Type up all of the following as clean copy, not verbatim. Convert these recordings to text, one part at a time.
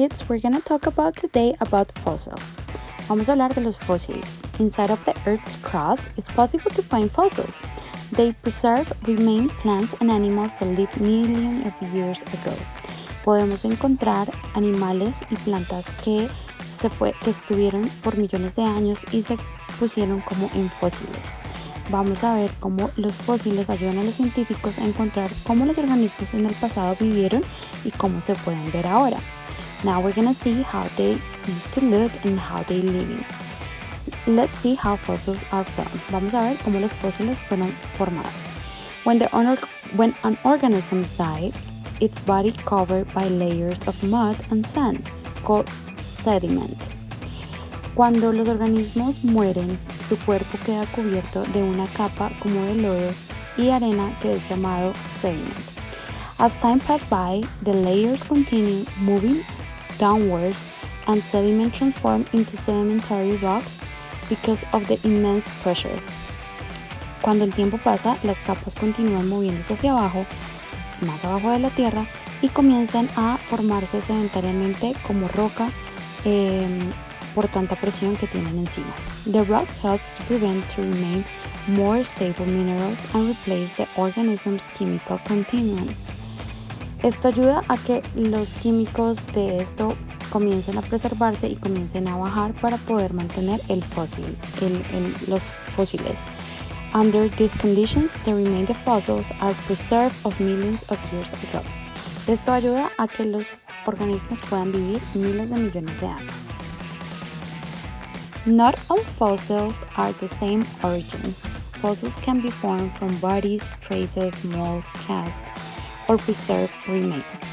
kids, we're gonna talk about today about fossils. Vamos a hablar de los fósiles. Inside of the Earth's crust, it's possible to find fossils. They preserve remain plants and animals that lived millions of years ago. Podemos encontrar animales y plantas que estuvieron por millones de años y se pusieron como en fósiles. Vamos a ver cómo los fósiles ayudan a los científicos a encontrar cómo los organismos en el pasado vivieron y cómo se pueden ver ahora. Now we're gonna see how they used to look and how they living. Let's see how fossils are formed. Vamos a ver cómo los fósiles fueron formados. When an organism died, its body covered by layers of mud and sand, called sediment. Cuando los organismos mueren, su cuerpo queda cubierto de una capa como de lodo y arena que es llamado sediment. As time passed by, the layers continue moving downwards and sediment transformed into sedimentary rocks because of the immense pressure. Cuando el tiempo pasa, las capas continúan moviéndose hacia abajo, más abajo de la tierra, y comienzan a formarse sedentariamente como roca por tanta presión que tienen encima. The rocks helps to prevent to remain more stable minerals and replace the organism's chemical continuance. Esto ayuda a que los químicos de esto comiencen a preservarse y comiencen a bajar para poder mantener los fósiles. Under these conditions, the remaining fossils are preserved of millions of years ago. Esto ayuda a que los organismos puedan vivir miles de millones de años. Not all fossils are the same origin. Fossils can be formed from bodies, traces, molds, casts, or preserved remains.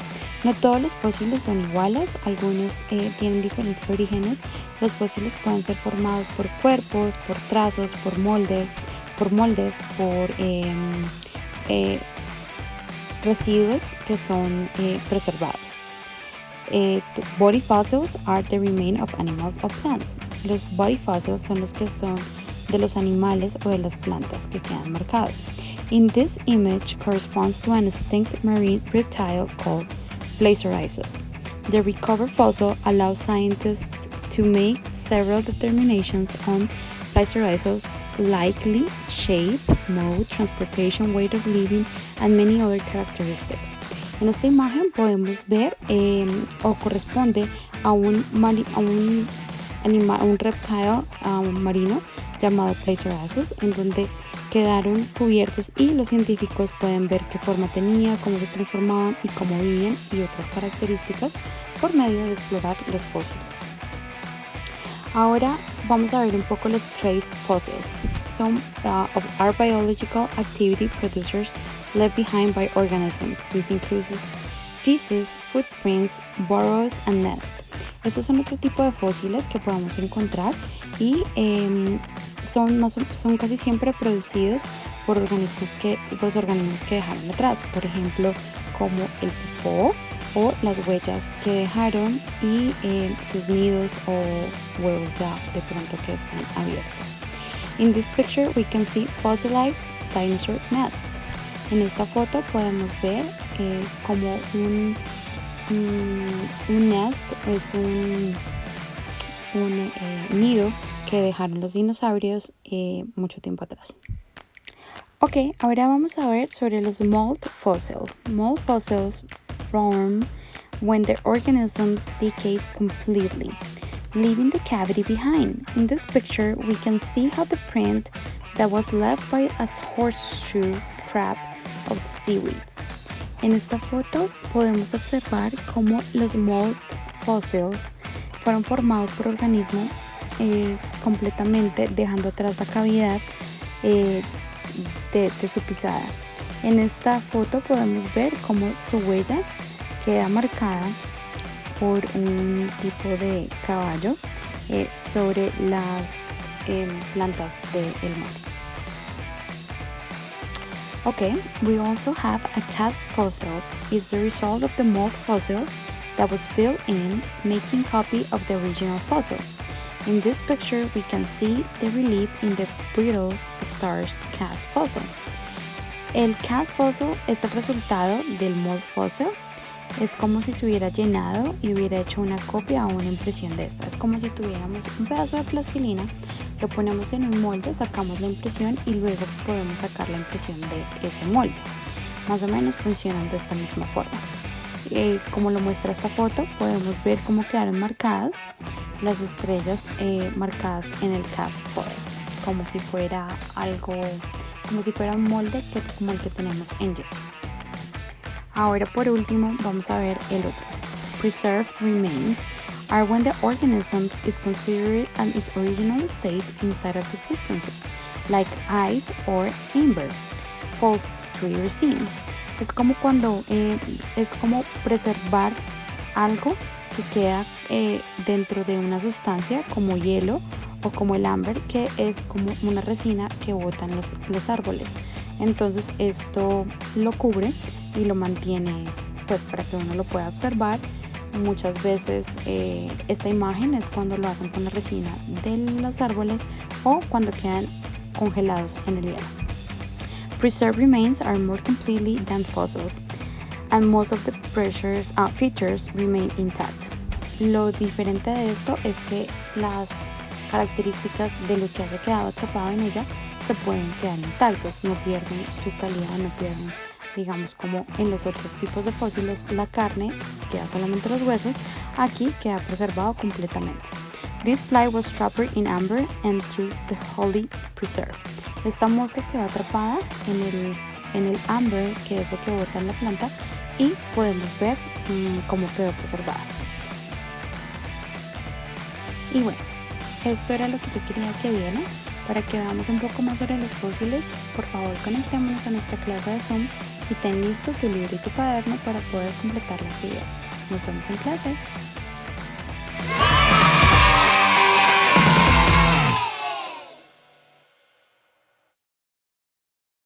No todos los fósiles son iguales, algunos tienen diferentes orígenes. Los fósiles pueden ser formados por cuerpos, por trazos, por moldes, por residuos que son preservados. Body fossils are the remains of animals or plants. Los body fossils son los que son de los animales o de las plantas que quedan marcados. In this image corresponds to an extinct marine reptile called Placerrhizos. The recovered fossil allows scientists to make several determinations on Placerrhizos' likely shape, mode, transportation, way of living, and many other characteristics. En esta imagen podemos ver o corresponde a un reptile marino llamado Placerrhizos, en donde quedaron cubiertos y los científicos pueden ver qué forma tenía, cómo se transformaban y cómo vivían y otras características por medio de explorar los fósiles. Ahora vamos a ver un poco los trace fossils. Some of our biological activity producers left behind by organisms. This includes feces, footprints, burrows, and nests. Estos son otro tipo de fósiles que podemos encontrar y son casi siempre producidos por los organismos que dejaron atrás, por ejemplo, como el popó o las huellas que dejaron y sus nidos o huevos de pronto que están abiertos. In this picture we can see fossilized dinosaur nest. En esta foto podemos ver como un nest, es un nido que dejaron los dinosaurios mucho tiempo atrás. Ok, ahora vamos a ver sobre los mold fossils. Mold fossils form when the organisms decays completely, leaving the cavity behind. In this picture, we can see how the print that was left by a horseshoe crab of the seaweeds. En esta foto podemos observar cómo los mold fossils fueron formados por organismos completamente dejando atrás la cavidad de su pisada. En esta foto podemos ver cómo su huella queda marcada por un tipo de caballo sobre las plantas del mar. Okay, we also have a cast fossil. It's the result of the mold fossil that was filled in, making copy of the original fossil. In this picture, we can see the relief in the brittle stars cast fossil. El cast fossil es el resultado del mold fossil Es como si se hubiera llenado y hubiera hecho una copia o una impresión de esta. Es como si tuviéramos un pedazo de plastilina, lo ponemos en un molde, sacamos la impresión y luego podemos sacar la impresión de ese molde. Más o menos funcionan de esta misma forma. Como lo muestra esta foto, podemos ver cómo quedaron marcadas las estrellas marcadas en el cast foil, como si fuera algo, como si fuera un molde como el que tenemos en yeso. Ahora por último vamos a ver el otro. Preserved remains are when the organism is considered in its original state inside of the substances, like ice or amber, upholstery resin. Es como cuando es como preservar algo que queda dentro de una sustancia como hielo o como el ámbar, que es como una resina que botan los árboles. Entonces esto lo cubre y lo mantiene pues para que uno lo pueda observar. Muchas veces esta imagen es cuando lo hacen con la resina de los árboles o cuando quedan congelados en el hielo. Preserved remains are more completely than fossils, and most of the features remain intact. Lo diferente de esto es que las características de lo que haya quedado atrapado en ella se pueden quedar intactas, no pierden su calidad, no pierden, digamos, como en los otros tipos de fósiles la carne queda solamente los huesos, aquí queda preservado completamente. This fly was trapped in amber and thus the wholly preserved. Esta mosca quedó atrapada en el amber, que es lo que bota en la planta, y podemos ver cómo quedó preservada. Y bueno, esto era lo que yo quería que vieran. Para que veamos un poco más sobre los fósiles, por favor conectémonos a nuestra clase de Zoom y ten listo tu libro y tu cuaderno para poder completar la actividad. Nos vemos en clase.